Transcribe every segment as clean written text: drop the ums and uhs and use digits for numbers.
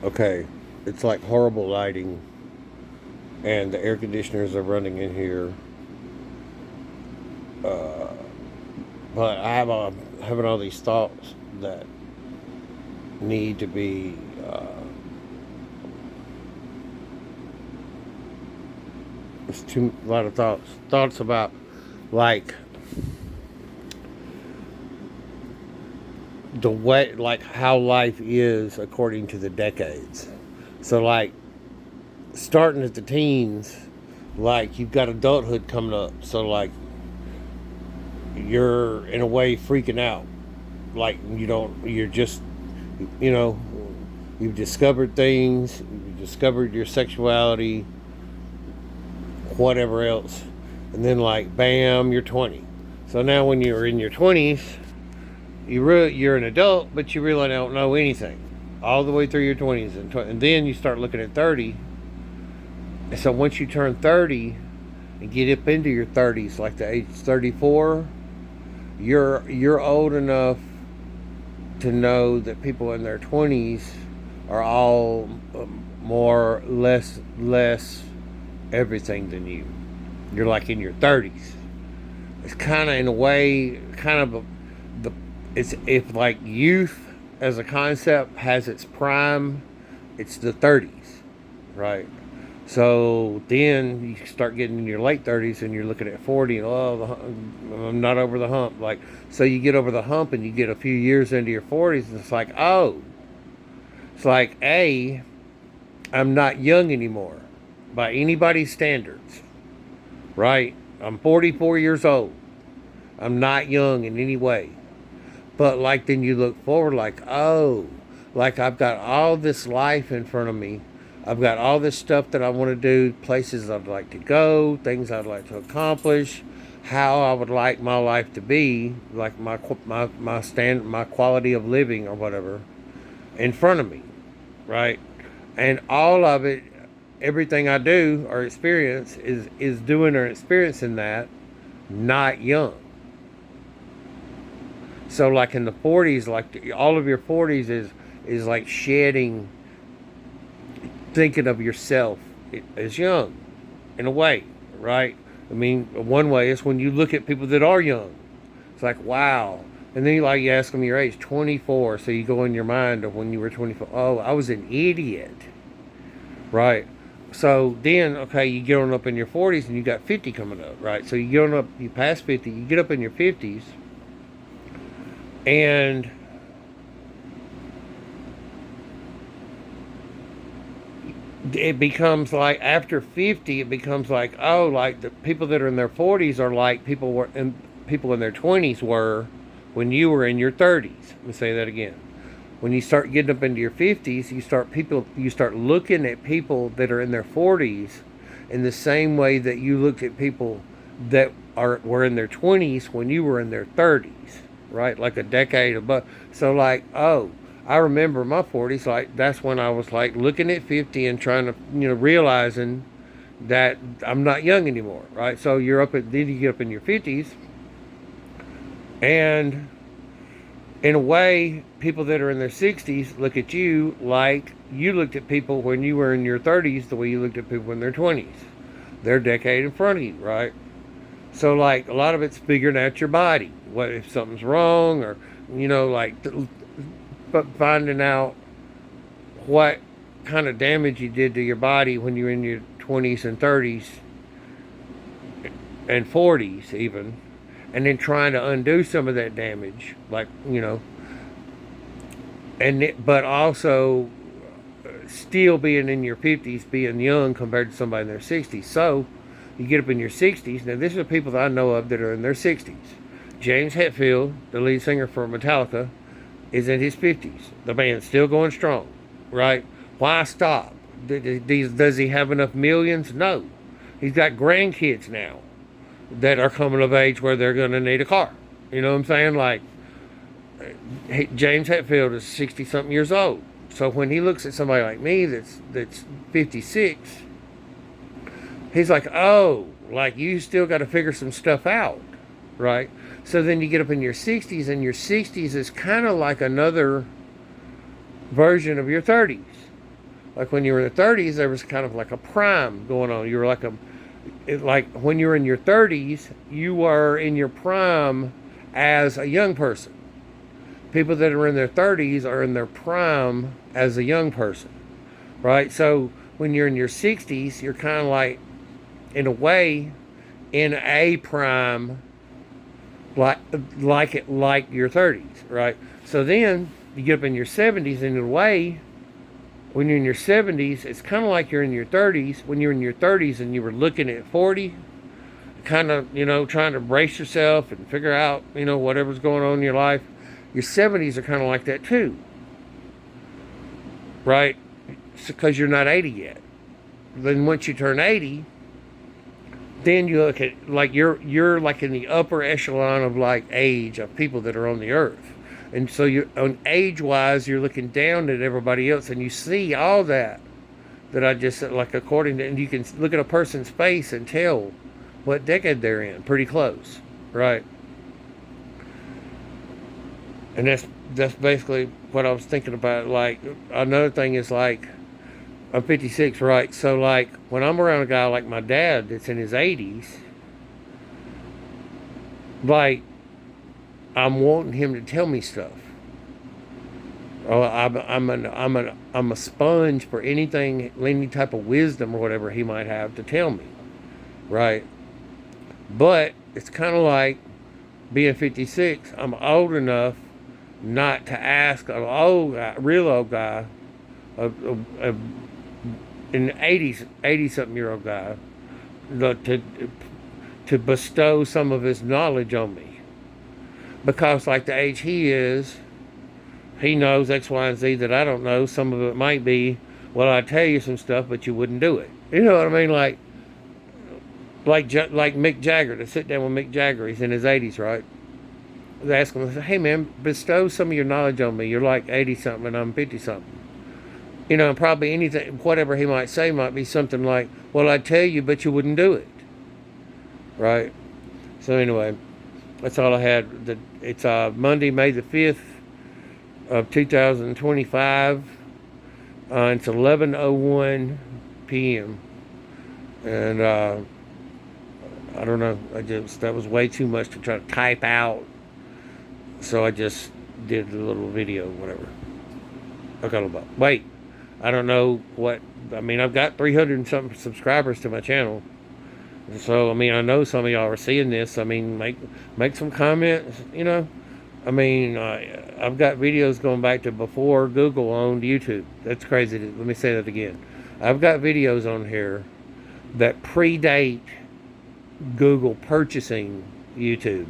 Okay, it's like horrible lighting, and the air conditioners are running in here. Uh, but having all these thoughts that need to be. It's too a lot of thoughts about like the way, like how life is according to the decades. So like starting at the teens, like you've got adulthood coming up. So like you're in a way freaking out. Like you're just, you know, you've discovered things, you've discovered your sexuality, whatever else. And then like bam, you're 20. So now when you're in your 20s, you're an adult, but you really don't know anything all the way through your 20s, and then you start looking at 30. And so once you turn 30 and get up into your 30s, like the age 34, you're old enough to know that people in their 20s are all more less everything than you. You're like in your 30s. It's kind of in a way kind of the it's if like youth as a concept has its prime, it's the 30s, right? So then you start getting in your late 30s and you're looking at 40 and I'm not over the hump. Like, so you get over the hump and you get a few years into your 40s and it's like, oh, it's like, I'm not young anymore by anybody's standards, right? I'm 44 years old. I'm not young in any way. But like then you look forward like, oh, like I've got all this life in front of me. I've got all this stuff that I want to do, places I'd like to go, things I'd like to accomplish, how I would like my life to be, like my quality of living or whatever, in front of me, right? And all of it, everything I do or experience is doing or experiencing that, not young. So like in the 40s, like all of your 40s is like shedding, thinking of yourself as young, in a way, right? I mean, one way is when you look at people that are young. It's like, wow. And then you ask them your age, 24. So you go in your mind of when you were 24. Oh, I was an idiot, right? So then, okay, you get on up in your 40s and you got 50 coming up, right? So you get on up, you pass 50, you get up in your 50s, and it becomes like after 50 it becomes like, oh, like the people that are in their 40s are like people in their 20s were when you were in your 30s. Let me say that again. When you start getting up into your 50s, you start looking at people that are in their 40s in the same way that you looked at people that were in their 20s when you were in their 30s, right? Like a decade above. So like, oh, I remember my 40s, like that's when I was like looking at 50 and trying to, realizing that I'm not young anymore, right? So then you get up in your 50s, and in a way, people that are in their 60s look at you like you looked at people when you were in your 30s the way you looked at people in their 20s. They're a decade in front of you, right? So like a lot of it's figuring out your body, what if something's wrong, or but finding out what kind of damage you did to your body when you're in your 20s and 30s and 40s even, and then trying to undo some of that damage, like, but also still being in your 50s, being young compared to somebody in their 60s. So you get up in your 60s. Now, this are people that I know of that are in their 60s. James Hetfield, the lead singer for Metallica, is in his 50s. The band's still going strong, right? Why stop? Does he have enough millions? No. He's got grandkids now that are coming of age where they're going to need a car. You know what I'm saying? Like, James Hetfield is 60-something years old. So when he looks at somebody like me that's 56, he's like, oh, like you still got to figure some stuff out, right? So then you get up in your 60s, and your 60s is kind of like another version of your 30s. Like when you were in the 30s, there was kind of like a prime going on. You were like like when you were in your 30s, you were in your prime as a young person. People that are in their 30s are in their prime as a young person, right? So when you're in your 60s, you're kind of like, in a way, in a prime, like your 30s, right? So then you get up in your 70s, and in a way, when you're in your 70s, it's kind of like you're in your 30s. When you're in your 30s and you were looking at 40, kind of, trying to brace yourself and figure out, whatever's going on in your life, your 70s are kind of like that too, right? Because you're not 80 yet. Then once you turn 80, then you look at, like, you're like in the upper echelon of like age of people that are on the earth. And so you're on age-wise, you're looking down at everybody else, and you see all that I just said, like, according to, and you can look at a person's face and tell what decade they're in, pretty close, right? And that's basically what I was thinking about. Like, another thing is, like, I'm 56, right? So, like, when I'm around a guy like my dad that's in his 80s, like, I'm wanting him to tell me stuff. Oh, I'm a sponge for anything, any type of wisdom or whatever he might have to tell me, right? But it's kind of like being 56. I'm old enough not to ask an old guy, real old guy, an 80-something-year-old guy, to bestow some of his knowledge on me. Because, like, the age he is, he knows X, Y, and Z that I don't know. Some of it might be, well, I'd tell you some stuff, but you wouldn't do it. You know what I mean? Like Mick Jagger, to sit down with Mick Jagger, he's in his 80s, right? They ask him, hey, man, bestow some of your knowledge on me. You're like 80-something and I'm 50-something. And probably anything, whatever he might say might be something like, well, I'd tell you, but you wouldn't do it. Right? So anyway, that's all I had. It's Monday, May the 5th of 2025. It's 11:01 p.m. And I don't know. That was way too much to try to type out. So I just did a little video, whatever. Wait, I don't know what. I mean, I've got 300 and something subscribers to my channel. So, I mean, I know some of y'all are seeing this. I mean, make some comments, I mean, I've got videos going back to before Google owned YouTube. That's crazy. Let me say that again. I've got videos on here that predate Google purchasing YouTube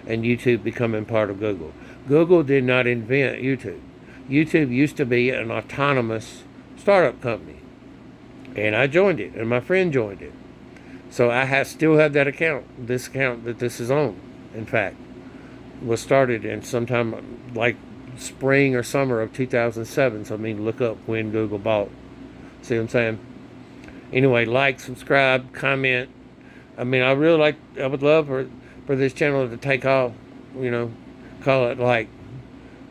and YouTube becoming part of Google. Google did not invent YouTube. YouTube used to be an autonomous startup company. And I joined it, and my friend joined it. So I still have that account, this account that this is on, in fact, was started in sometime like spring or summer of 2007. So I mean, look up when Google bought. See what I'm saying? Anyway, like, subscribe, comment. I mean, I would love for this channel to take off, call it like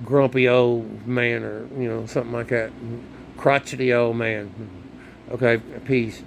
Grumpy Old Man or, something like that. Crotchety Old Man. Okay, peace.